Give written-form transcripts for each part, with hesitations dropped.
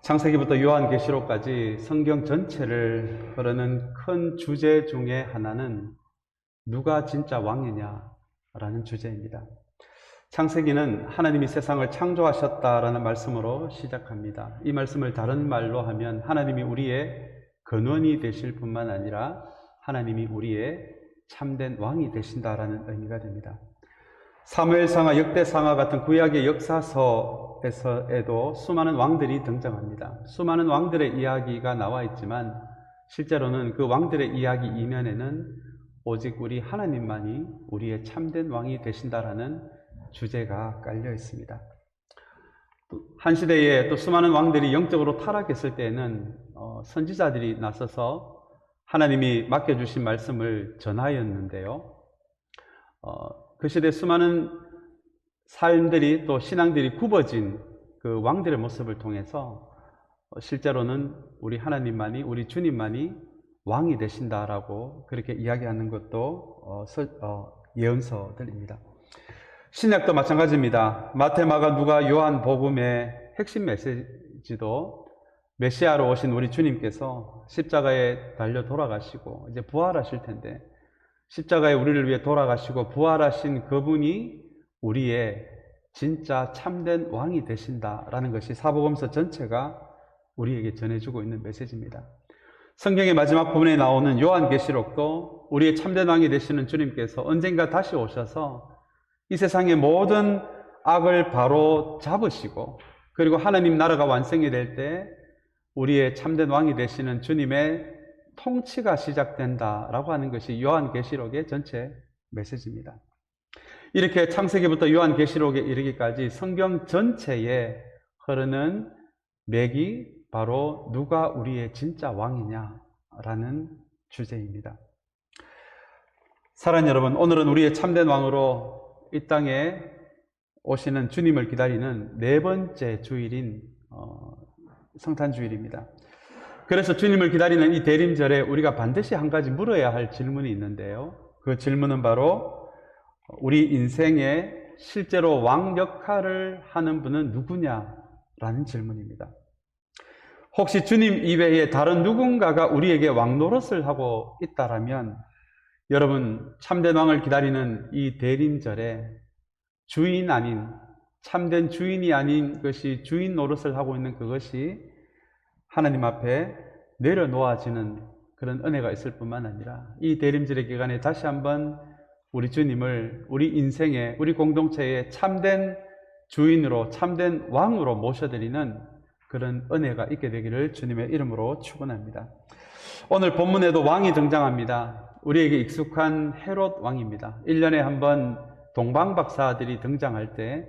창세기부터 요한계시록까지 성경 전체를 흐르는 큰 주제 중에 하나는 누가 진짜 왕이냐라는 주제입니다. 창세기는 하나님이 세상을 창조하셨다라는 말씀으로 시작합니다. 이 말씀을 다른 말로 하면 하나님이 우리의 근원이 되실 뿐만 아니라 하나님이 우리의 참된 왕이 되신다라는 의미가 됩니다. 사무엘상하, 역대상하 같은 구약의 역사서에도 수많은 왕들이 등장합니다. 수많은 왕들의 이야기가 나와 있지만 실제로는 그 왕들의 이야기 이면에는 오직 우리 하나님만이 우리의 참된 왕이 되신다라는 주제가 깔려 있습니다. 한 시대에 또 수많은 왕들이 영적으로 타락했을 때에는 선지자들이 나서서 하나님이 맡겨주신 말씀을 전하였는데요. 그 시대 수많은 삶들이 또 신앙들이 굽어진 그 왕들의 모습을 통해서 실제로는 우리 하나님만이, 우리 주님만이 왕이 되신다라고 그렇게 이야기하는 것도 예언서들입니다. 신약도 마찬가지입니다. 마태, 마가, 누가, 요한 복음의 핵심 메시지도 메시아로 오신 우리 주님께서 십자가에 달려 돌아가시고 이제 부활하실 텐데 십자가에 우리를 위해 돌아가시고 부활하신 그분이 우리의 진짜 참된 왕이 되신다라는 것이 사복음서 전체가 우리에게 전해주고 있는 메시지입니다. 성경의 마지막 부분에 나오는 요한계시록도 우리의 참된 왕이 되시는 주님께서 언젠가 다시 오셔서 이 세상의 모든 악을 바로 잡으시고 그리고 하나님 나라가 완성이 될 때 우리의 참된 왕이 되시는 주님의 통치가 시작된다라고 하는 것이 요한계시록의 전체 메시지입니다. 이렇게 창세기부터 요한계시록에 이르기까지 성경 전체에 흐르는 맥이 바로 누가 우리의 진짜 왕이냐라는 주제입니다. 사랑하는 여러분, 오늘은 우리의 참된 왕으로 이 땅에 오시는 주님을 기다리는 네 번째 주일인 성탄주일입니다. 그래서 주님을 기다리는 이 대림절에 우리가 반드시 한 가지 물어야 할 질문이 있는데요. 그 질문은 바로 우리 인생에 실제로 왕 역할을 하는 분은 누구냐라는 질문입니다. 혹시 주님 이외에 다른 누군가가 우리에게 왕 노릇을 하고 있다라면 여러분, 참된 왕을 기다리는 이 대림절에 주인 아닌, 참된 주인이 아닌 것이 주인 노릇을 하고 있는 그것이 하나님 앞에 내려놓아지는 그런 은혜가 있을 뿐만 아니라 이 대림절의 기간에 다시 한번 우리 주님을 우리 인생의, 우리 공동체의 참된 주인으로, 참된 왕으로 모셔드리는 그런 은혜가 있게 되기를 주님의 이름으로 축원합니다. 오늘 본문에도 왕이 등장합니다. 우리에게 익숙한 헤롯 왕입니다. 1년에 한 번 동방박사들이 등장할 때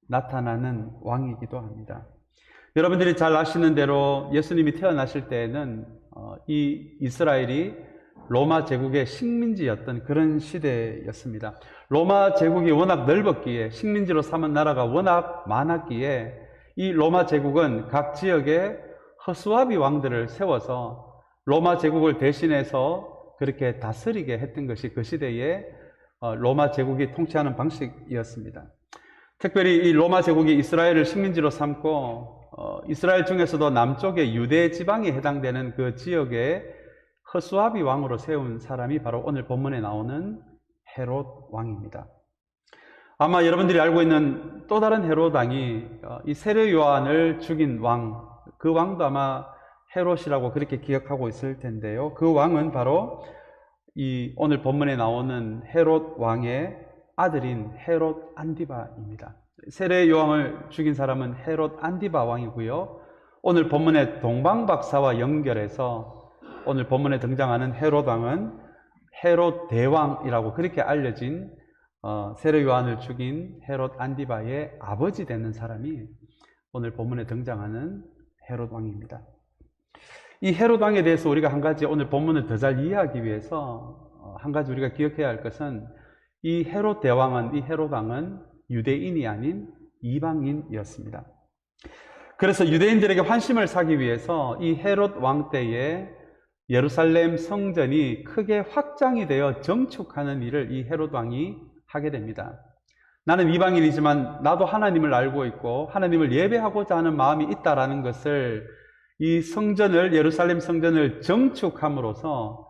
나타나는 왕이기도 합니다. 여러분들이 잘 아시는 대로 예수님이 태어나실 때에는 이 이스라엘이 로마 제국의 식민지였던 그런 시대였습니다. 로마 제국이 워낙 넓었기에, 식민지로 삼은 나라가 워낙 많았기에 이 로마 제국은 각 지역에 허수아비 왕들을 세워서 로마 제국을 대신해서 그렇게 다스리게 했던 것이 그 시대의 로마 제국이 통치하는 방식이었습니다. 특별히 이 로마 제국이 이스라엘을 식민지로 삼고 이스라엘 중에서도 남쪽의 유대 지방에 해당되는 그 지역에 허수아비 왕으로 세운 사람이 바로 오늘 본문에 나오는 헤롯 왕입니다. 아마 여러분들이 알고 있는 또 다른 헤롯 왕이 이 세례 요한을 죽인 왕, 그 왕도 아마 헤롯이라고 그렇게 기억하고 있을 텐데요. 그 왕은 바로 이 오늘 본문에 나오는 헤롯 왕의 아들인 헤롯 안디바입니다. 세례 요한을 죽인 사람은 헤롯 안디바 왕이고요. 오늘 본문의 동방박사와 연결해서 오늘 본문에 등장하는 헤롯 왕은 헤롯 대왕이라고 그렇게 알려진 세례 요한을 죽인 헤롯 안디바의 아버지 되는 사람이 오늘 본문에 등장하는 헤롯 왕입니다. 이 헤롯 왕에 대해서 우리가 한 가지 오늘 본문을 더 잘 이해하기 위해서 한 가지 우리가 기억해야 할 것은 이 헤롯 대왕은, 이 헤롯 왕은 유대인이 아닌 이방인이었습니다. 그래서 유대인들에게 환심을 사기 위해서 이 헤롯 왕 때에 예루살렘 성전이 크게 확장이 되어 정축하는 일을 이 헤롯 왕이 하게 됩니다. 나는 이방인이지만 나도 하나님을 알고 있고 하나님을 예배하고자 하는 마음이 있다라는 것을 이 성전을, 예루살렘 성전을 정축함으로써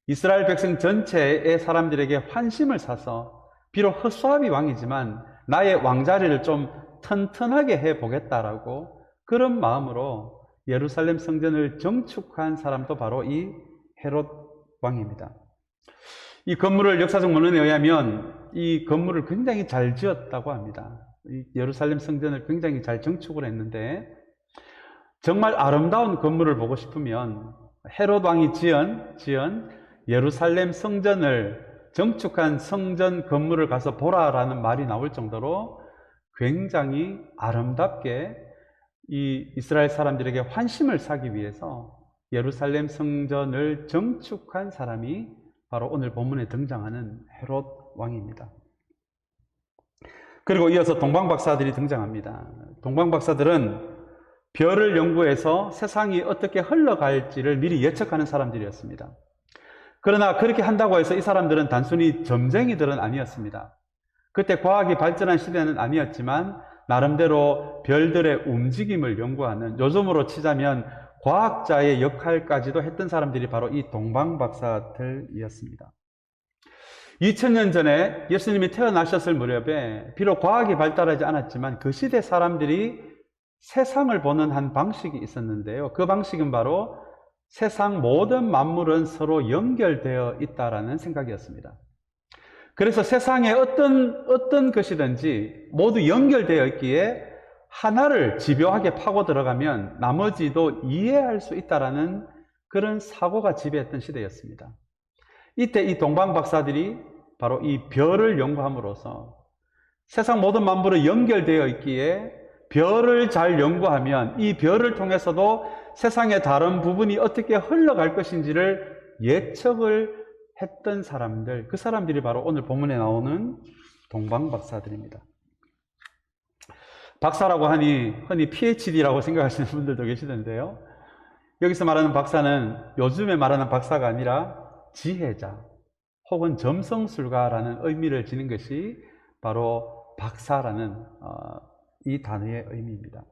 이스라엘 백성 전체의 사람들에게 환심을 사서 비록 허수아비 왕이지만 나의 왕자리를 좀 튼튼하게 해보겠다라고 그런 마음으로 예루살렘 성전을 정축한 사람도 바로 이 헤롯 왕입니다. 이 건물을 역사적 문헌에 의하면 이 건물을 굉장히 잘 지었다고 합니다. 이 예루살렘 성전을 굉장히 잘 정축을 했는데 정말 아름다운 건물을 보고 싶으면 헤롯 왕이 지은 예루살렘 성전을 정축한 성전 건물을 가서 보라라는 말이 나올 정도로 굉장히 아름답게 이 이스라엘 사람들에게 환심을 사기 위해서 예루살렘 성전을 정축한 사람이 바로 오늘 본문에 등장하는 헤롯 왕입니다. 그리고 이어서 동방박사들이 등장합니다. 동방박사들은 별을 연구해서 세상이 어떻게 흘러갈지를 미리 예측하는 사람들이었습니다. 그러나 그렇게 한다고 해서 이 사람들은 단순히 점쟁이들은 아니었습니다. 그때 과학이 발전한 시대는 아니었지만 나름대로 별들의 움직임을 연구하는, 요즘으로 치자면 과학자의 역할까지도 했던 사람들이 바로 이 동방박사들이었습니다. 2000년 전에 예수님이 태어나셨을 무렵에 비록 과학이 발달하지 않았지만 그 시대 사람들이 세상을 보는 한 방식이 있었는데요. 그 방식은 바로 세상 모든 만물은 서로 연결되어 있다라는 생각이었습니다. 그래서 세상에 어떤 것이든지 모두 연결되어 있기에 하나를 집요하게 파고 들어가면 나머지도 이해할 수 있다라는 그런 사고가 지배했던 시대였습니다. 이때 이 동방박사들이 바로 이 별을 연구함으로써 세상 모든 만물은 연결되어 있기에 별을 잘 연구하면 이 별을 통해서도 세상의 다른 부분이 어떻게 흘러갈 것인지를 예측을 했던 사람들, 그 사람들이 바로 오늘 본문에 나오는 동방박사들입니다. 박사라고 하니 흔히 PhD라고 생각하시는 분들도 계시던데요. 여기서 말하는 박사는 요즘에 말하는 박사가 아니라 지혜자 혹은 점성술가라는 의미를 지닌 것이 바로 박사라는 이 단어의 의미입니다.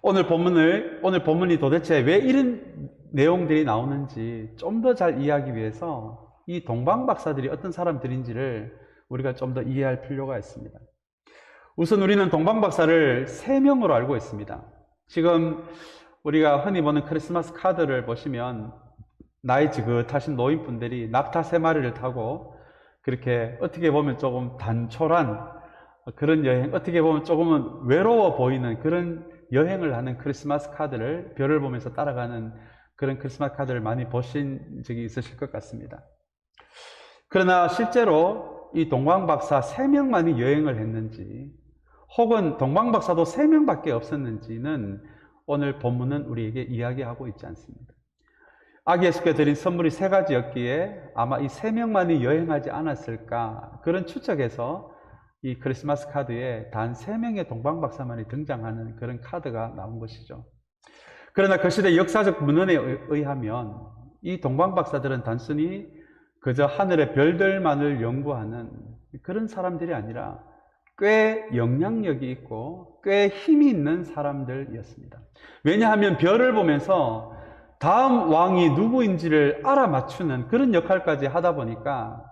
오늘 본문이 도대체 왜 이런 내용들이 나오는지 좀 더 잘 이해하기 위해서 이 동방박사들이 어떤 사람들인지를 우리가 좀 더 이해할 필요가 있습니다. 우선 우리는 동방박사를 3명으로 알고 있습니다. 지금 우리가 흔히 보는 크리스마스 카드를 보시면 나이 지긋하신 노인분들이 낙타 3마리를 타고 그렇게 어떻게 보면 조금 단촐한 그런 여행, 어떻게 보면 조금은 외로워 보이는 그런 여행을 하는 크리스마스 카드를 별을 보면서 따라가는 그런 크리스마스 카드를 많이 보신 적이 있으실 것 같습니다. 그러나 실제로 이 동방박사 3명만이 여행을 했는지 혹은 동방박사도 3명밖에 없었는지는 오늘 본문은 우리에게 이야기하고 있지 않습니다. 아기 예수께 드린 선물이 3가지였기에 아마 이 3명만이 여행하지 않았을까, 그런 추측에서 이 크리스마스 카드에 단 3명의 동방박사만이 등장하는 그런 카드가 나온 것이죠. 그러나 그 시대 역사적 문헌에 의하면 이 동방박사들은 단순히 그저 하늘의 별들만을 연구하는 그런 사람들이 아니라 꽤 영향력이 있고 꽤 힘이 있는 사람들이었습니다. 왜냐하면 별을 보면서 다음 왕이 누구인지를 알아맞추는 그런 역할까지 하다 보니까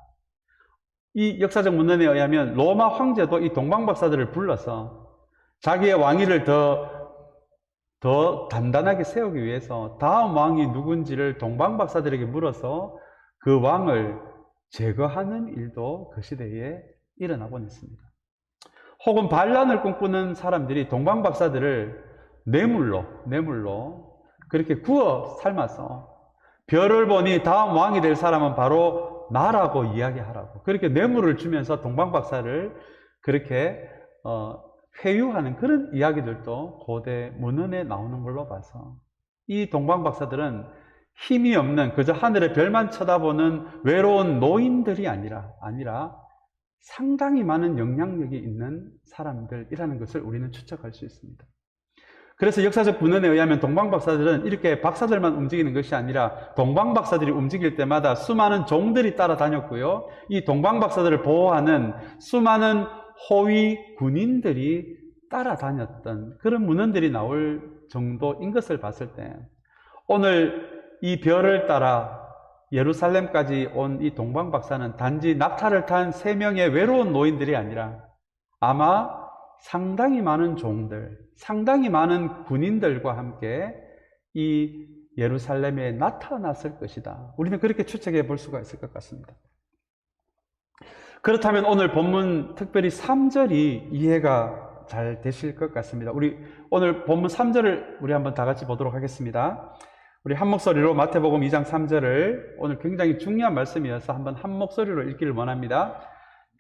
이 역사적 문헌에 의하면 로마 황제도 이 동방박사들을 불러서 자기의 왕위를 더 단단하게 세우기 위해서 다음 왕이 누군지를 동방박사들에게 물어서 그 왕을 제거하는 일도 그 시대에 일어나곤 했습니다. 혹은 반란을 꿈꾸는 사람들이 동방박사들을 뇌물로 그렇게 구워 삶아서 별을 보니 다음 왕이 될 사람은 바로 나라고 이야기하라고 그렇게 뇌물을 주면서 동방박사를 그렇게 회유하는 그런 이야기들도 고대 문헌에 나오는 걸로 봐서 이 동방박사들은 힘이 없는 그저 하늘의 별만 쳐다보는 외로운 노인들이 아니라 상당히 많은 영향력이 있는 사람들이라는 것을 우리는 추측할 수 있습니다. 그래서 역사적 문헌에 의하면 동방박사들은 이렇게 박사들만 움직이는 것이 아니라 동방박사들이 움직일 때마다 수많은 종들이 따라다녔고요. 이 동방박사들을 보호하는 수많은 호위 군인들이 따라다녔던 그런 문헌들이 나올 정도인 것을 봤을 때 오늘 이 별을 따라 예루살렘까지 온 이 동방박사는 단지 낙타를 탄 3명의 외로운 노인들이 아니라 아마 상당히 많은 종들, 상당히 많은 군인들과 함께 이 예루살렘에 나타났을 것이다. 우리는 그렇게 추측해 볼 수가 있을 것 같습니다. 그렇다면 오늘 본문 특별히 3절이 이해가 잘 되실 것 같습니다. 우리 오늘 본문 3절을 우리 한번 다 같이 보도록 하겠습니다. 우리 한 목소리로 마태복음 2장 3절을 오늘 굉장히 중요한 말씀이어서 한번 한 목소리로 읽기를 원합니다.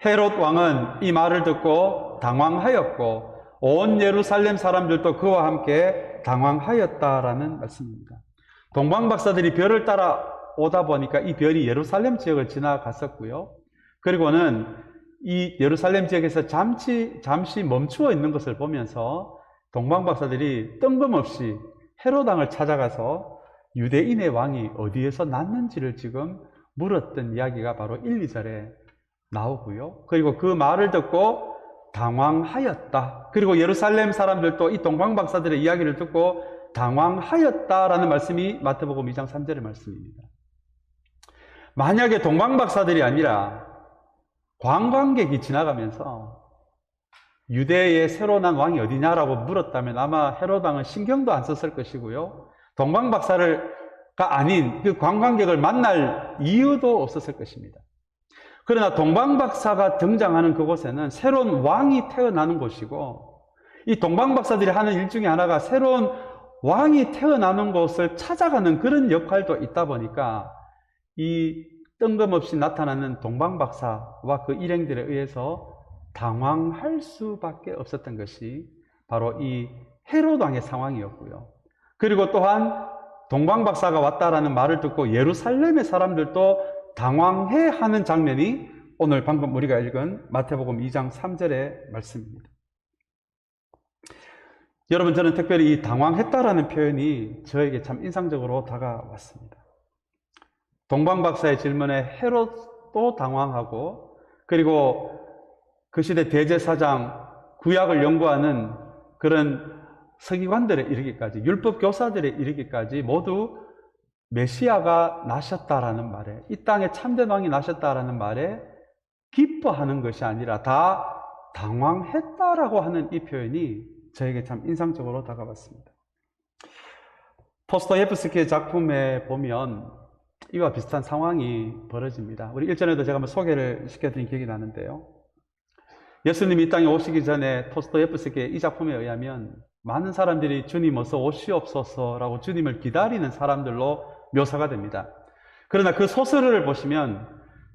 헤롯 왕은 이 말을 듣고 당황하였고 온 예루살렘 사람들도 그와 함께 당황하였다라는 말씀입니다. 동방박사들이 별을 따라 오다 보니까 이 별이 예루살렘 지역을 지나갔었고요. 그리고는 이 예루살렘 지역에서 잠시 멈추어 있는 것을 보면서 동방박사들이 뜬금없이 헤롯 왕을 찾아가서 유대인의 왕이 어디에서 났는지를 지금 물었던 이야기가 바로 1, 2절에 나오고요. 그리고 그 말을 듣고 당황하였다. 그리고 예루살렘 사람들도 이 동방박사들의 이야기를 듣고 당황하였다라는 말씀이 마태복음 2장 3절의 말씀입니다. 만약에 동방박사들이 아니라 관광객이 지나가면서 유대의 새로 난 왕이 어디냐라고 물었다면 아마 헤롯 왕은 신경도 안 썼을 것이고요. 동방박사가 아닌 그 관광객을 만날 이유도 없었을 것입니다. 그러나 동방박사가 등장하는 그곳에는 새로운 왕이 태어나는 곳이고 이 동방박사들이 하는 일 중에 하나가 새로운 왕이 태어나는 곳을 찾아가는 그런 역할도 있다 보니까 이 뜬금없이 나타나는 동방박사와 그 일행들에 의해서 당황할 수밖에 없었던 것이 바로 이 헤롯 왕의 상황이었고요. 그리고 또한 동방박사가 왔다라는 말을 듣고 예루살렘의 사람들도 당황해하는 장면이 오늘 방금 우리가 읽은 마태복음 2장 3절의 말씀입니다. 여러분, 저는 특별히 이 당황했다라는 표현이 저에게 참 인상적으로 다가왔습니다. 동방박사의 질문에 헤롯도 당황하고 그리고 그 시대 대제사장, 구약을 연구하는 그런 서기관들에 이르기까지, 율법 교사들에 이르기까지 모두 메시아가 나셨다라는 말에, 이 땅에 참된 왕이 나셨다라는 말에 기뻐하는 것이 아니라 다 당황했다라고 하는 이 표현이 저에게 참 인상적으로 다가왔습니다. 도스토옙스키의 작품에 보면 이와 비슷한 상황이 벌어집니다. 우리 일전에도 제가 한번 소개를 시켜드린 기억이 나는데요. 예수님이 이 땅에 오시기 전에 도스토옙스키의 이 작품에 의하면 많은 사람들이 주님 어서 오시옵소서라고 주님을 기다리는 사람들로 묘사가 됩니다. 그러나 그 소설을 보시면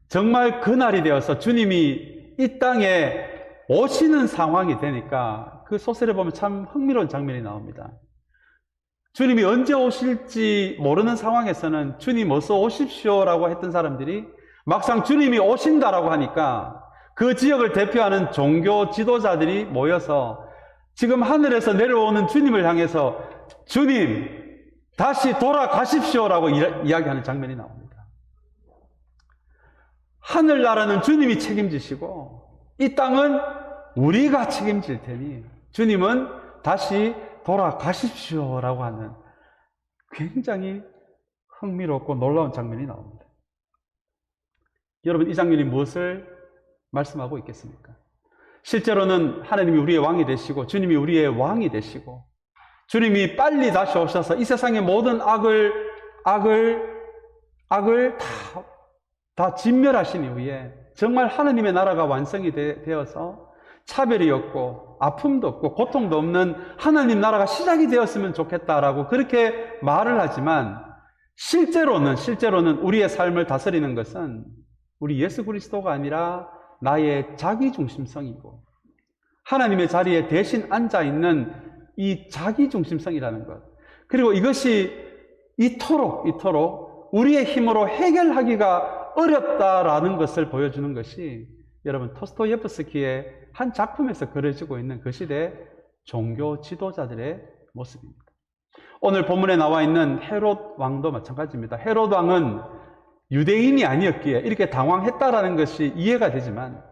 정말 그날이 되어서 주님이 이 땅에 오시는 상황이 되니까 그 소설에 보면 참 흥미로운 장면이 나옵니다. 주님이 언제 오실지 모르는 상황에서는 주님 어서 오십시오라고 했던 사람들이 막상 주님이 오신다라고 하니까 그 지역을 대표하는 종교 지도자들이 모여서 지금 하늘에서 내려오는 주님을 향해서 주님 다시 돌아가십시오라고 이야기하는 장면이 나옵니다. 하늘나라는 주님이 책임지시고 이 땅은 우리가 책임질 테니 주님은 다시 돌아가십시오라고 하는 굉장히 흥미롭고 놀라운 장면이 나옵니다. 여러분, 이 장면이 무엇을 말씀하고 있겠습니까? 실제로는 하나님이 우리의 왕이 되시고 주님이 우리의 왕이 되시고 주님이 빨리 다시 오셔서 이 세상의 모든 악을 다 진멸하신 이후에 정말 하나님의 나라가 완성이 되어서 차별이 없고 아픔도 없고 고통도 없는 하나님 나라가 시작이 되었으면 좋겠다라고 그렇게 말을 하지만 실제로는 우리의 삶을 다스리는 것은 우리 예수 그리스도가 아니라 나의 자기중심성이고 하나님의 자리에 대신 앉아있는 이 자기중심성이라는 것, 그리고 이것이 이토록 우리의 힘으로 해결하기가 어렵다라는 것을 보여주는 것이 여러분 도스토옙스키의 한 작품에서 그려지고 있는 그 시대 종교 지도자들의 모습입니다. 오늘 본문에 나와 있는 헤롯 왕도 마찬가지입니다. 헤롯 왕은 유대인이 아니었기에 이렇게 당황했다라는 것이 이해가 되지만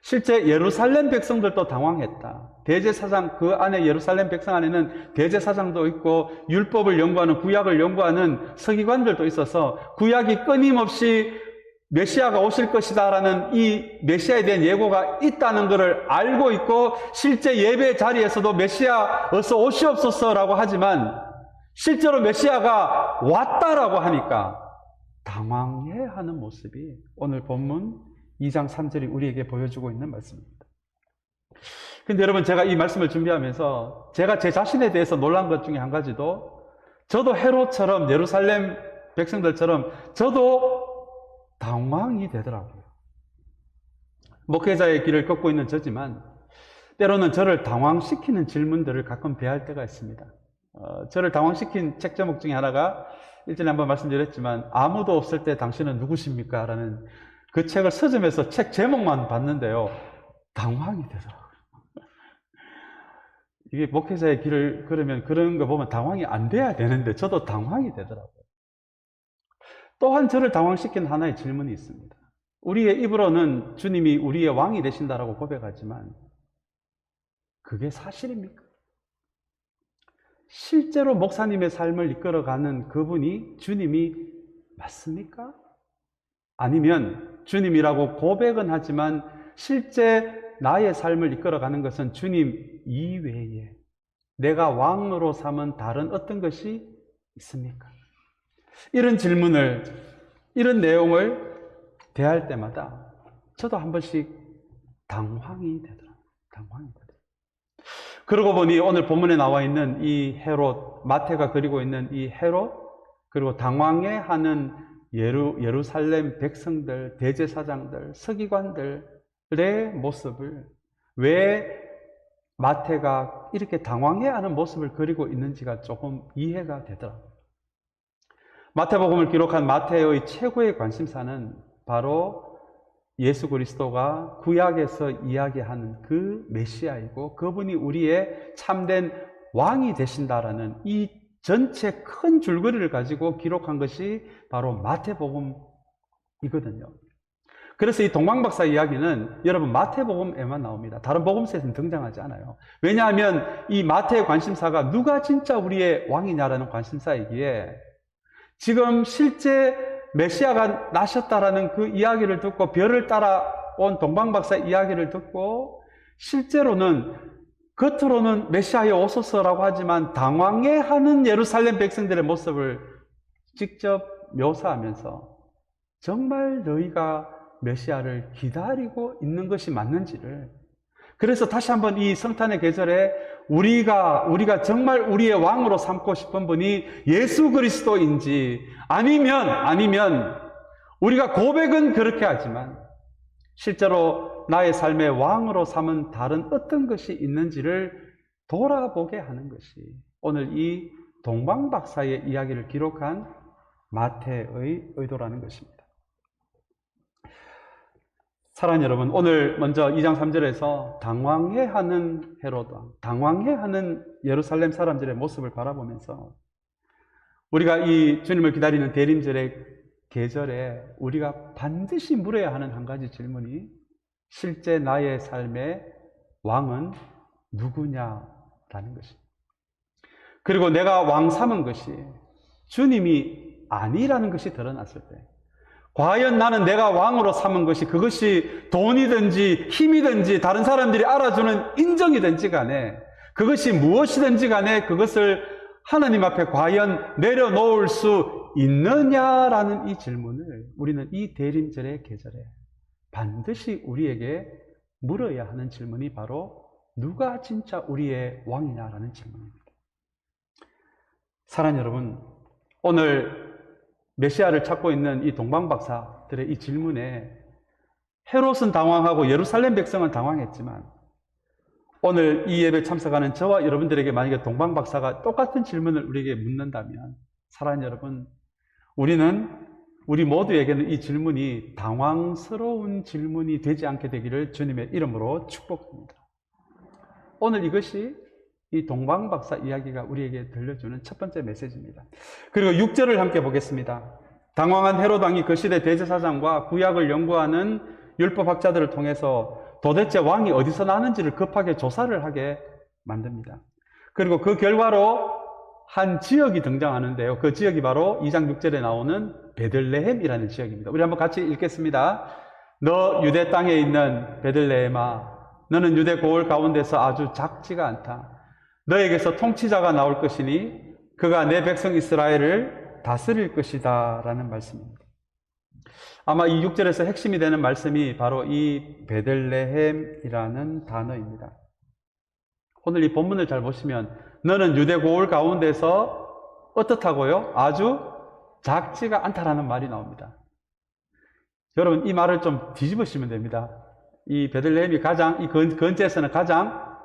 실제 예루살렘 백성들도 당황했다. 대제사장, 그 안에 예루살렘 백성 안에는 대제사장도 있고 율법을 연구하는, 구약을 연구하는 서기관들도 있어서 구약이 끊임없이 메시아가 오실 것이다라는 이 메시아에 대한 예고가 있다는 것을 알고 있고 실제 예배 자리에서도 메시아 어서 오시옵소서라고 하지만 실제로 메시아가 왔다라고 하니까 당황해하는 모습이 오늘 본문 2장 3절이 우리에게 보여주고 있는 말씀입니다. 근데 여러분, 제가 이 말씀을 준비하면서 제가 제 자신에 대해서 놀란 것 중에 한 가지도, 저도 헤롯처럼, 예루살렘 백성들처럼 저도 당황이 되더라고요. 목회자의 길을 걷고 있는 저지만 때로는 저를 당황시키는 질문들을 가끔 대할 때가 있습니다. 저를 당황시킨 책 제목 중에 하나가 일전에 한번 말씀드렸지만 아무도 없을 때 당신은 누구십니까? 라는 그 책을 서점에서 책 제목만 봤는데요, 당황이 되더라고요. 이게 목회자의 길을 걸으면 그런 거 보면 당황이 안 돼야 되는데 저도 당황이 되더라고요. 또한 저를 당황시킨 하나의 질문이 있습니다. 우리의 입으로는 주님이 우리의 왕이 되신다라고 고백하지만 그게 사실입니까? 실제로 목사님의 삶을 이끌어가는 그분이 주님이 맞습니까? 아니면 주님이라고 고백은 하지만 실제 나의 삶을 이끌어가는 것은 주님 이외에 내가 왕으로 삼은 다른 어떤 것이 있습니까? 이런 질문을, 이런 내용을 대할 때마다 저도 한 번씩 당황이 되더라고요. 그러고 보니 오늘 본문에 나와 있는 이 헤롯, 마태가 그리고 있는 이 헤롯, 그리고 당황해하는 예루살렘 백성들, 대제사장들, 서기관들의 모습을, 왜 마태가 이렇게 당황해하는 모습을 그리고 있는지가 조금 이해가 되더라고요. 마태복음을 기록한 마태의 최고의 관심사는 바로 예수 그리스도가 구약에서 이야기하는 그 메시아이고 그분이 우리의 참된 왕이 되신다라는 이 전체 큰 줄거리를 가지고 기록한 것이 바로 마태복음이거든요. 그래서 이 동방박사 이야기는 여러분 마태복음에만 나옵니다. 다른 복음서에서는 등장하지 않아요. 왜냐하면 이 마태의 관심사가 누가 진짜 우리의 왕이냐라는 관심사이기에 지금 실제 메시아가 나셨다라는 그 이야기를 듣고 별을 따라온 동방박사 이야기를 듣고 실제로는 겉으로는 메시아에 오소서라고 하지만 당황해하는 예루살렘 백성들의 모습을 직접 묘사하면서 정말 너희가 메시아를 기다리고 있는 것이 맞는지를, 그래서 다시 한번 이 성탄의 계절에 우리가 정말 우리의 왕으로 삼고 싶은 분이 예수 그리스도인지 아니면 우리가 고백은 그렇게 하지만 실제로 나의 삶의 왕으로 삼은 다른 어떤 것이 있는지를 돌아보게 하는 것이 오늘 이 동방박사의 이야기를 기록한 마태의 의도라는 것입니다. 사랑하는 여러분, 오늘 먼저 2장 3절에서 당황해하는 헤롯 왕, 당황해하는 예루살렘 사람들의 모습을 바라보면서 우리가 이 주님을 기다리는 대림절의 계절에 우리가 반드시 물어야 하는 한 가지 질문이 실제 나의 삶의 왕은 누구냐라는 것입니다. 그리고 내가 왕 삼은 것이 주님이 아니라는 것이 드러났을 때 과연 나는 내가 왕으로 삼은 것이 그것이 돈이든지 힘이든지 다른 사람들이 알아주는 인정이든지 간에 그것이 무엇이든지 간에 그것을 하나님 앞에 과연 내려놓을 수 있느냐라는 이 질문을 우리는 이 대림절의 계절에 반드시 우리에게 물어야 하는 질문이 바로 누가 진짜 우리의 왕이냐라는 질문입니다. 사랑하는 여러분, 오늘 메시아를 찾고 있는 이 동방박사들의 이 질문에 헤롯은 당황하고 예루살렘 백성은 당황했지만 오늘 이 예배 참석하는 저와 여러분들에게 만약에 동방박사가 똑같은 질문을 우리에게 묻는다면 사랑하는 여러분, 우리 모두에게는 이 질문이 당황스러운 질문이 되지 않게 되기를 주님의 이름으로 축복합니다. 오늘 이것이 이 동방박사 이야기가 우리에게 들려주는 첫 번째 메시지입니다. 그리고 6절을 함께 보겠습니다. 당황한 헤롯 왕이 그 시대 대제사장과 구약을 연구하는 율법학자들을 통해서 도대체 왕이 어디서 나는지를 급하게 조사를 하게 만듭니다. 그리고 그 결과로 한 지역이 등장하는데요. 그 지역이 바로 2장 6절에 나오는 베들레헴이라는 지역입니다. 우리 한번 같이 읽겠습니다. 너 유대 땅에 있는 베들레헴아, 너는 유대 고을 가운데서 아주 작지가 않다. 너에게서 통치자가 나올 것이니 그가 내 백성 이스라엘을 다스릴 것이다 라는 말씀입니다. 아마 이 6절에서 핵심이 되는 말씀이 바로 이 베들레헴이라는 단어입니다. 오늘 이 본문을 잘 보시면 너는 유대 고을 가운데서 어떻다고요? 아주 작지가 않다라는 말이 나옵니다. 여러분 이 말을 좀 뒤집으시면 됩니다. 이 베들레헴이 이 근처에서는 가장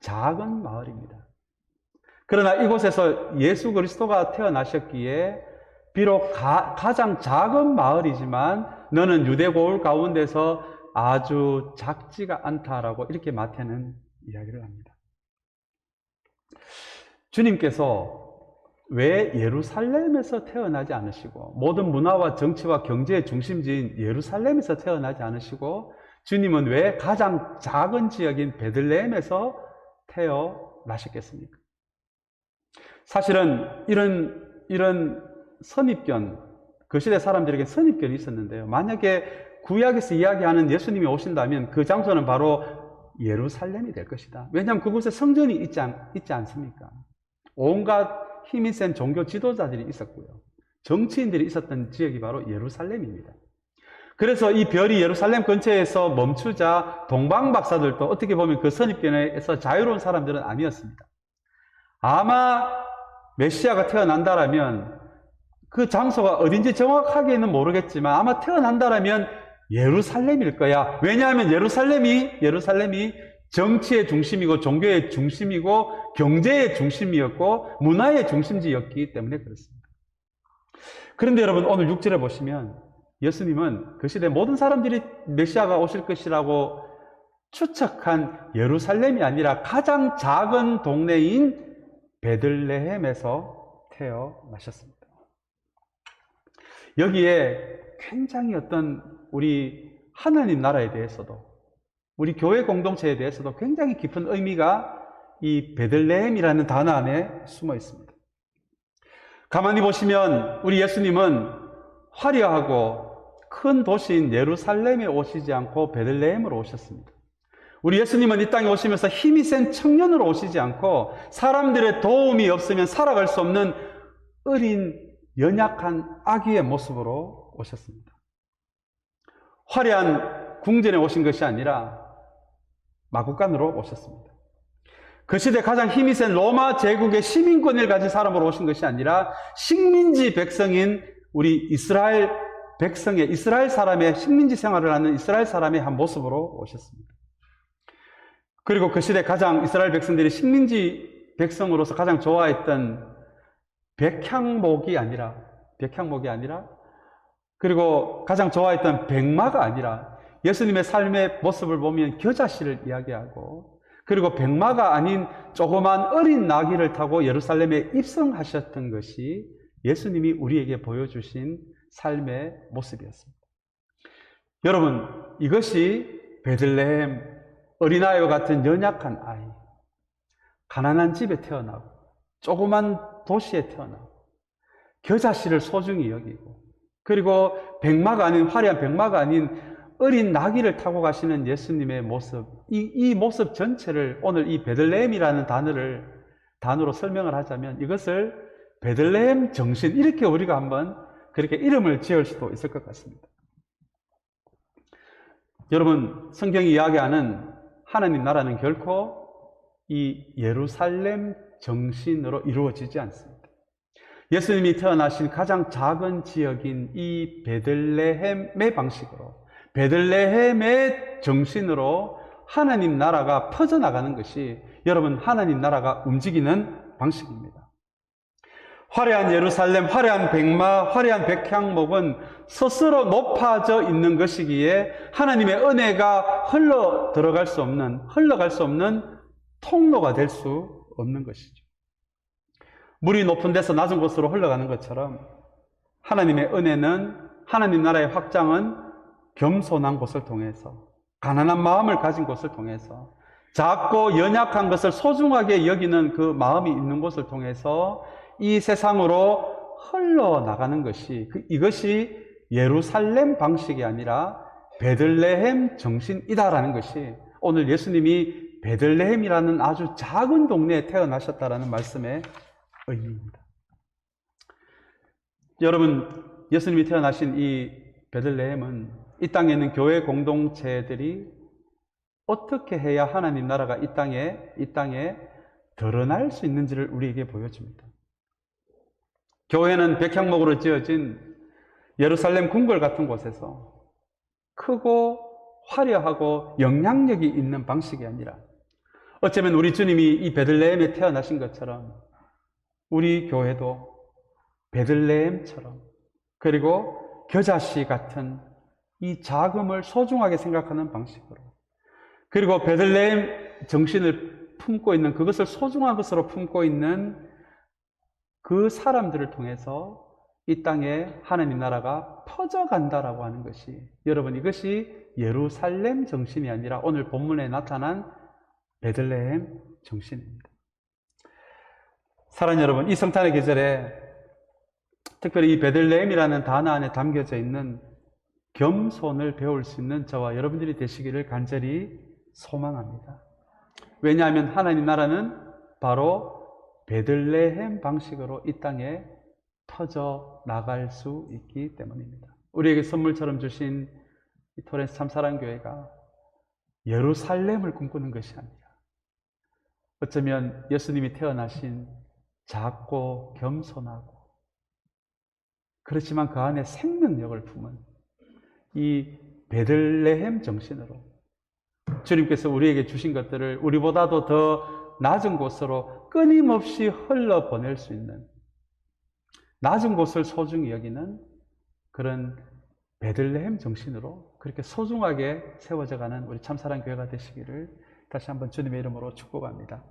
작은 마을입니다. 그러나 이곳에서 예수 그리스도가 태어나셨기에 비록 가장 작은 마을이지만 너는 유대 고을 가운데서 아주 작지가 않다라고 이렇게 마태는 이야기를 합니다. 주님께서 왜 예루살렘에서 태어나지 않으시고 모든 문화와 정치와 경제의 중심지인 예루살렘에서 태어나지 않으시고 주님은 왜 가장 작은 지역인 베들레헴에서 태어나셨겠습니까? 사실은 이런 선입견, 그 시대 사람들에게 선입견이 있었는데요. 만약에 구약에서 이야기하는 예수님이 오신다면 그 장소는 바로 예루살렘이 될 것이다. 왜냐하면 그곳에 성전이 있지 않습니까? 온갖 힘이 센 종교 지도자들이 있었고요. 정치인들이 있었던 지역이 바로 예루살렘입니다. 그래서 이 별이 예루살렘 근처에서 멈추자 동방 박사들도 어떻게 보면 그 선입견에서 자유로운 사람들은 아니었습니다. 아마 메시아가 태어난다라면 그 장소가 어딘지 정확하게는 모르겠지만 아마 태어난다라면 예루살렘일 거야. 왜냐하면 예루살렘이 정치의 중심이고 종교의 중심이고 경제의 중심이었고 문화의 중심지였기 때문에 그렇습니다. 그런데 여러분 오늘 6절에 보시면 예수님은 그 시대 모든 사람들이 메시아가 오실 것이라고 추측한 예루살렘이 아니라 가장 작은 동네인 베들레헴에서 태어나셨습니다. 여기에 굉장히 우리 하나님 나라에 대해서도 우리 교회 공동체에 대해서도 굉장히 깊은 의미가 이 베들레헴이라는 단어 안에 숨어 있습니다. 가만히 보시면 우리 예수님은 화려하고 큰 도시인 예루살렘에 오시지 않고 베들레헴으로 오셨습니다. 우리 예수님은 이 땅에 오시면서 힘이 센 청년으로 오시지 않고 사람들의 도움이 없으면 살아갈 수 없는 어린 연약한 아기의 모습으로 오셨습니다. 화려한 궁전에 오신 것이 아니라 마구간으로 오셨습니다. 그 시대 가장 힘이 센 로마 제국의 시민권을 가진 사람으로 오신 것이 아니라 식민지 백성인 우리 이스라엘 사람의 식민지 생활을 하는 이스라엘 사람의 한 모습으로 오셨습니다. 그리고 그 시대 이스라엘 백성들이 식민지 백성으로서 가장 좋아했던 백향목이 아니라 그리고 가장 좋아했던 백마가 아니라 예수님의 삶의 모습을 보면 겨자씨를 이야기하고 그리고 백마가 아닌 조그만 어린 나귀를 타고 예루살렘에 입성하셨던 것이 예수님이 우리에게 보여주신 삶의 모습이었습니다. 여러분, 이것이 베들레헴 어린아이와 같은 연약한 아이, 가난한 집에 태어나고 조그만 도시에 태어나고 겨자씨를 소중히 여기고 그리고 화려한 백마가 아닌 어린 나귀를 타고 가시는 예수님의 모습, 이 모습 전체를 오늘 이 베들레헴이라는 단어로 설명을 하자면 이것을 베들레헴 정신, 이렇게 우리가 한번 그렇게 이름을 지을 수도 있을 것 같습니다. 여러분, 성경이 이야기하는 하나님 나라는 결코 이 예루살렘 정신으로 이루어지지 않습니다. 예수님이 태어나신 가장 작은 지역인 이 베들레헴의 방식으로, 베들레헴의 정신으로 하나님 나라가 퍼져나가는 것이 여러분 하나님 나라가 움직이는 방식입니다. 화려한 예루살렘, 화려한 백마, 화려한 백향목은 스스로 높아져 있는 것이기에 하나님의 은혜가 흘러갈 수 없는 통로가 될 수 없는 것이죠. 물이 높은 데서 낮은 곳으로 흘러가는 것처럼 하나님의 은혜는, 하나님 나라의 확장은 겸손한 곳을 통해서, 가난한 마음을 가진 곳을 통해서, 작고 연약한 것을 소중하게 여기는 그 마음이 있는 곳을 통해서 이 세상으로 흘러나가는 것이, 이것이 예루살렘 방식이 아니라 베들레헴 정신이다라는 것이 오늘 예수님이 베들레헴이라는 아주 작은 동네에 태어나셨다라는 말씀의 의미입니다. 여러분, 예수님이 태어나신 이 베들레헴은 이 땅에 있는 교회 공동체들이 어떻게 해야 하나님 나라가 이 땅에 드러날 수 있는지를 우리에게 보여줍니다. 교회는 백향목으로 지어진 예루살렘 궁궐 같은 곳에서 크고 화려하고 영향력이 있는 방식이 아니라, 어쩌면 우리 주님이 이 베들레헴에 태어나신 것처럼 우리 교회도 베들레헴처럼, 그리고 겨자씨 같은 이 자금을 소중하게 생각하는 방식으로, 그리고 베들레헴 정신을 품고 있는, 그것을 소중한 것으로 품고 있는 그 사람들을 통해서 이 땅에 하나님 나라가 퍼져간다라고 하는 것이, 여러분, 이것이 예루살렘 정신이 아니라 오늘 본문에 나타난 베들레헴 정신입니다. 사랑하는 여러분, 이 성탄의 계절에 특별히 이 베들레헴이라는 단어 안에 담겨져 있는 겸손을 배울 수 있는 저와 여러분들이 되시기를 간절히 소망합니다. 왜냐하면 하나님 나라는 바로 베들레헴 방식으로 이 땅에 터져 나갈 수 있기 때문입니다. 우리에게 선물처럼 주신 이 토렌스 참사랑교회가 예루살렘을 꿈꾸는 것이 아니라, 어쩌면 예수님이 태어나신 작고 겸손하고, 그렇지만 그 안에 생명력을 품은 이 베들레헴 정신으로 주님께서 우리에게 주신 것들을 우리보다도 더 낮은 곳으로 끊임없이 흘러보낼 수 있는, 낮은 곳을 소중히 여기는 그런 베들레헴 정신으로 그렇게 소중하게 세워져가는 우리 참사랑교회가 되시기를 다시 한번 주님의 이름으로 축복합니다.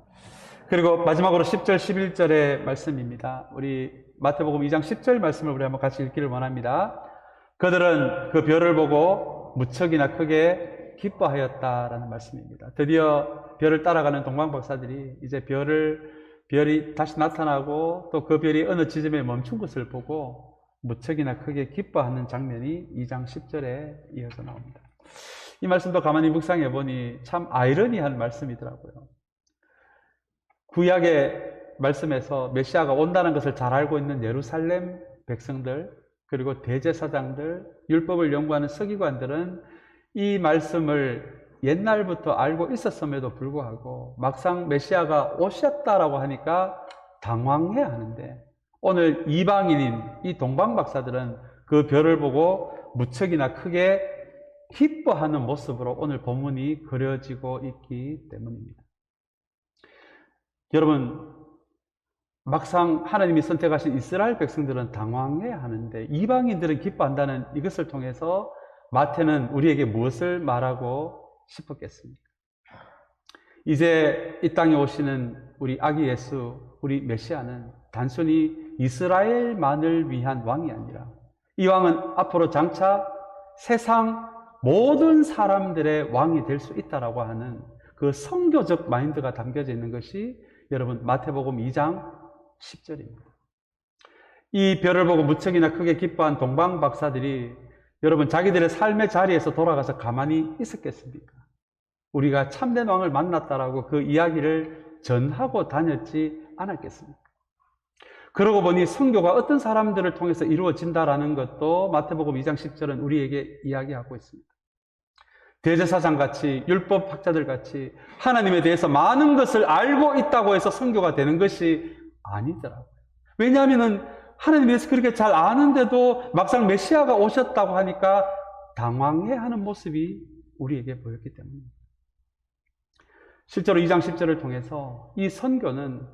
그리고 마지막으로 10절, 11절의 말씀입니다. 우리 마태복음 2장 10절 말씀을 우리 한번 같이 읽기를 원합니다. 그들은 그 별을 보고 무척이나 크게 기뻐하였다라는 말씀입니다. 드디어 별을 따라가는 동방박사들이 이제 별이 다시 나타나고 또 그 별이 어느 지점에 멈춘 것을 보고 무척이나 크게 기뻐하는 장면이 2장 10절에 이어져 나옵니다. 이 말씀도 가만히 묵상해 보니 참 아이러니한 말씀이더라고요. 구약의 말씀에서 메시아가 온다는 것을 잘 알고 있는 예루살렘 백성들, 그리고 대제사장들, 율법을 연구하는 서기관들은 이 말씀을 옛날부터 알고 있었음에도 불구하고 막상 메시아가 오셨다라고 하니까 당황해 하는데, 오늘 이방인인 이 동방박사들은 그 별을 보고 무척이나 크게 기뻐하는 모습으로 오늘 본문이 그려지고 있기 때문입니다. 여러분, 막상 하나님이 선택하신 이스라엘 백성들은 당황해 하는데 이방인들은 기뻐한다는 이것을 통해서 마태는 우리에게 무엇을 말하고 싶었겠습니까? 이제 이 땅에 오시는 우리 아기 예수, 우리 메시아는 단순히 이스라엘만을 위한 왕이 아니라 이 왕은 앞으로 장차 세상 모든 사람들의 왕이 될 수 있다라고 하는 그 선교적 마인드가 담겨져 있는 것이 여러분 마태복음 2장 10절입니다. 이 별을 보고 무척이나 크게 기뻐한 동방박사들이 여러분 자기들의 삶의 자리에서 돌아가서 가만히 있었겠습니까? 우리가 참된 왕을 만났다라고 그 이야기를 전하고 다녔지 않았겠습니까? 그러고 보니 선교가 어떤 사람들을 통해서 이루어진다라는 것도 마태복음 2장 10절은 우리에게 이야기하고 있습니다. 대제사장같이 율법학자들같이 하나님에 대해서 많은 것을 알고 있다고 해서 선교가 되는 것이 아니더라고요. 왜냐하면 하나님에 대해서 그렇게 잘 아는데도 막상 메시아가 오셨다고 하니까 당황해하는 모습이 우리에게 보였기 때문입니다. 실제로 2장 10절을 통해서 이 선교는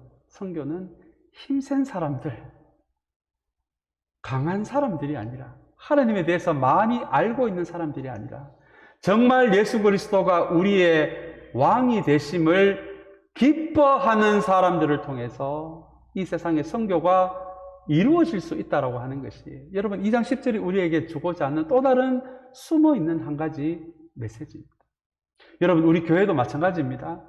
힘센 사람들, 강한 사람들이 아니라 하나님에 대해서 많이 알고 있는 사람들이 아니라 정말 예수 그리스도가 우리의 왕이 되심을 기뻐하는 사람들을 통해서 이 세상의 선교가 이루어질 수 있다고 하는 것이 여러분 2장 10절이 우리에게 주고자 하는 또 다른 숨어있는 한 가지 메시지입니다. 여러분, 우리 교회도 마찬가지입니다.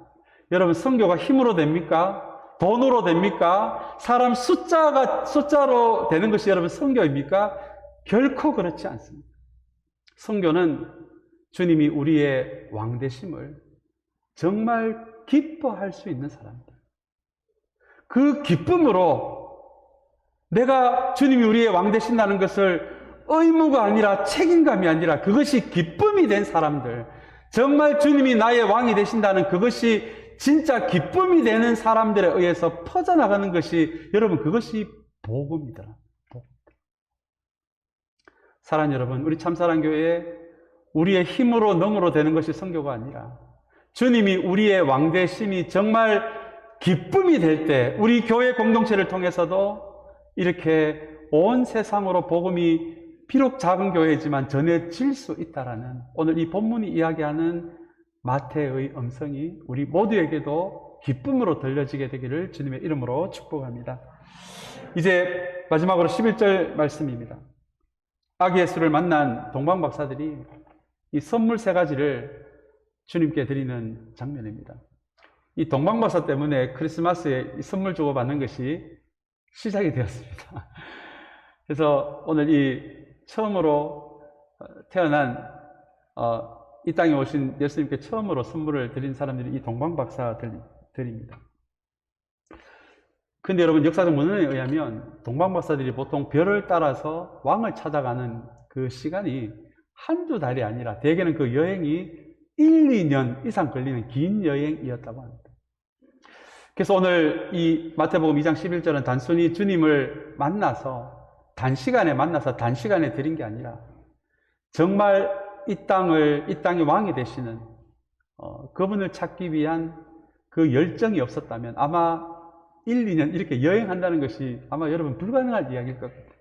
여러분, 선교가 힘으로 됩니까? 돈으로 됩니까? 사람 숫자로 되는 것이 여러분 선교입니까? 결코 그렇지 않습니다. 선교는 주님이 우리의 왕되심을 정말 기뻐할 수 있는 사람들. 그 기쁨으로 내가 주님이 우리의 왕 되신다는 것을 의무가 아니라 책임감이 아니라 그것이 기쁨이 된 사람들, 정말 주님이 나의 왕이 되신다는 그것이 진짜 기쁨이 되는 사람들에 의해서 퍼져나가는 것이, 여러분, 그것이 복음이다. 사랑하는 여러분, 우리 참사랑교회에 우리의 힘으로 능으로 되는 것이 선교가 아니라 주님이 우리의 왕 되심이 정말 기쁨이 될 때 우리 교회 공동체를 통해서도 이렇게 온 세상으로 복음이 비록 작은 교회지만 전해질 수 있다라는, 오늘 이 본문이 이야기하는 마태의 음성이 우리 모두에게도 기쁨으로 들려지게 되기를 주님의 이름으로 축복합니다. 이제 마지막으로 11절 말씀입니다. 아기 예수를 만난 동방박사들이 이 선물 3가지를 주님께 드리는 장면입니다. 이 동방박사 때문에 크리스마스에 이 선물 주고받는 것이 시작이 되었습니다. 그래서 오늘 이 처음으로 태어난 이 땅에 오신 예수님께 처음으로 선물을 드린 사람들이 이 동방박사들입니다. 근데 여러분, 역사적 문헌에 의하면 동방박사들이 보통 별을 따라서 왕을 찾아가는 그 시간이 한두 달이 아니라 대개는 그 여행이 1, 2년 이상 걸리는 긴 여행이었다고 합니다. 그래서 오늘 이 마태복음 2장 11절은 단순히 주님을 만나서 단시간에 드린 게 아니라 정말 이 땅의 왕이 되시는 그분을 찾기 위한 그 열정이 없었다면 아마 1, 2년 이렇게 여행한다는 것이 아마 여러분 불가능할 이야기일 것 같아요.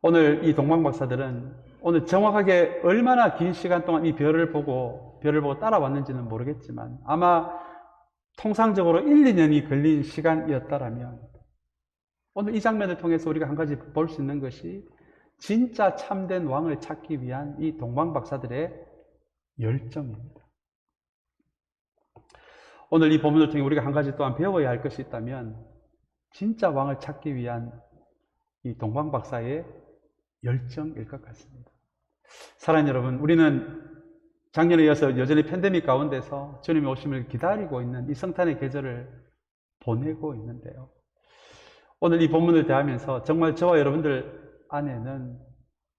오늘 이 동방박사들은 오늘 정확하게 얼마나 긴 시간 동안 이 별을 보고 따라왔는지는 모르겠지만 아마 통상적으로 1, 2년이 걸린 시간이었다라면 오늘 이 장면을 통해서 우리가 한 가지 볼 수 있는 것이 진짜 참된 왕을 찾기 위한 이 동방박사들의 열정입니다. 오늘 이 본문을 통해 우리가 한 가지 또한 배워야 할 것이 있다면 진짜 왕을 찾기 위한 이 동방박사의 열정일 것 같습니다. 사랑하는 여러분, 우리는 작년에 이어서 여전히 팬데믹 가운데서 주님의 오심을 기다리고 있는 이 성탄의 계절을 보내고 있는데요. 오늘 이 본문을 대하면서 정말 저와 여러분들 안에는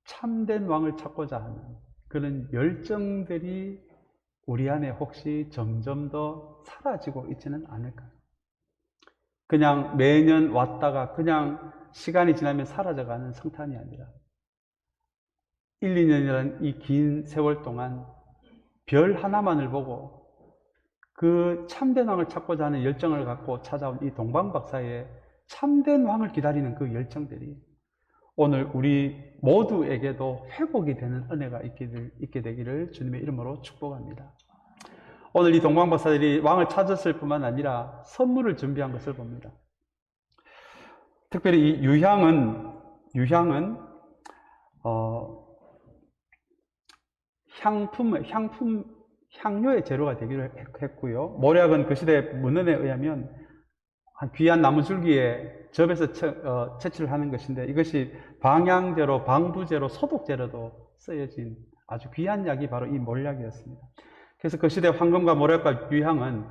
참된 왕을 찾고자 하는 그런 열정들이 우리 안에 혹시 점점 더 사라지고 있지는 않을까요? 그냥 매년 왔다가 그냥 시간이 지나면 사라져가는 성탄이 아니라 1, 2년이라는 이 긴 세월 동안 별 하나만을 보고 그 참된 왕을 찾고자 하는 열정을 갖고 찾아온 이 동방박사의 참된 왕을 기다리는 그 열정들이 오늘 우리 모두에게도 회복이 되는 은혜가 있게 되기를 주님의 이름으로 축복합니다. 오늘 이 동방박사들이 왕을 찾았을 뿐만 아니라 선물을 준비한 것을 봅니다. 특별히 이 유향은 향료의 재료가 되기로 했고요. 모략은 그 시대 문헌에 의하면 귀한 나무줄기에 접에서 채취를 하는 것인데 이것이 방향제로, 방부제로, 소독제로도 쓰여진 아주 귀한 약이 바로 이 몰약이었습니다. 그래서 그 시대 황금과 모략과 유향은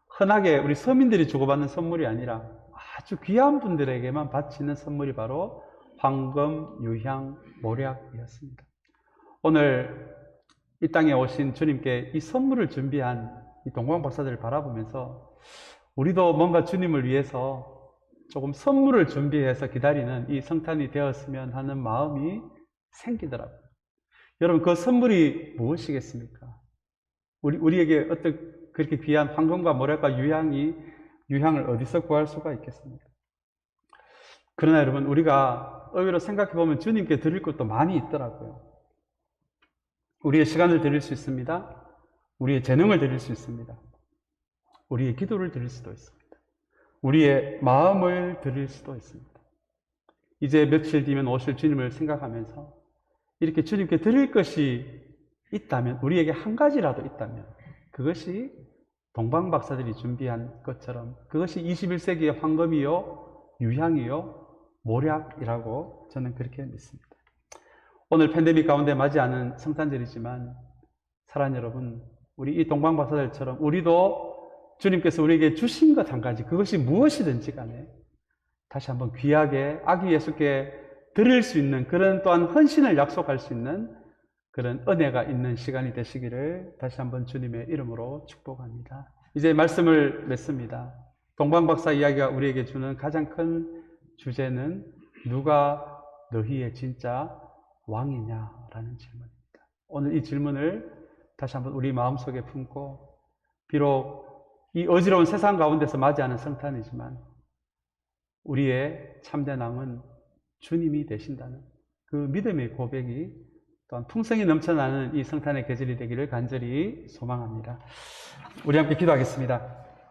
흔하게 우리 서민들이 주고받는 선물이 아니라 아주 귀한 분들에게만 바치는 선물이 바로 황금, 유향, 모략이었습니다. 오늘 이 땅에 오신 주님께 이 선물을 준비한 이 동방박사들을 바라보면서 우리도 뭔가 주님을 위해서 조금 선물을 준비해서 기다리는 이 성탄이 되었으면 하는 마음이 생기더라고요. 여러분, 그 선물이 무엇이겠습니까? 우리에게 그렇게 귀한 황금과 모략과 유향을 어디서 구할 수가 있겠습니까? 그러나 여러분, 우리가 의외로 생각해보면 주님께 드릴 것도 많이 있더라고요. 우리의 시간을 드릴 수 있습니다. 우리의 재능을 드릴 수 있습니다. 우리의 기도를 드릴 수도 있습니다. 우리의 마음을 드릴 수도 있습니다. 이제 며칠 뒤면 오실 주님을 생각하면서 이렇게 주님께 드릴 것이 있다면, 우리에게 한 가지라도 있다면 그것이 동방박사들이 준비한 것처럼 그것이 21세기의 황금이요, 유향이요, 모략이라고 저는 그렇게 믿습니다. 오늘 팬데믹 가운데 맞이하는 성탄절이지만 사랑하는 여러분, 우리 이 동방박사들처럼 우리도 주님께서 우리에게 주신 것 한 가지, 그것이 무엇이든지 간에 다시 한번 귀하게 아기 예수께 드릴 수 있는 그런 또한 헌신을 약속할 수 있는 그런 은혜가 있는 시간이 되시기를 다시 한번 주님의 이름으로 축복합니다. 이제 말씀을 맺습니다. 동방박사 이야기가 우리에게 주는 가장 큰 주제는 누가 너희의 진짜 왕이냐라는 질문입니다. 오늘 이 질문을 다시 한번 우리 마음속에 품고, 비록 이 어지러운 세상 가운데서 맞이하는 성탄이지만 우리의 참된 왕은 주님이 되신다는 그 믿음의 고백이 또한 풍성이 넘쳐나는 이 성탄의 계절이 되기를 간절히 소망합니다. 우리 함께 기도하겠습니다.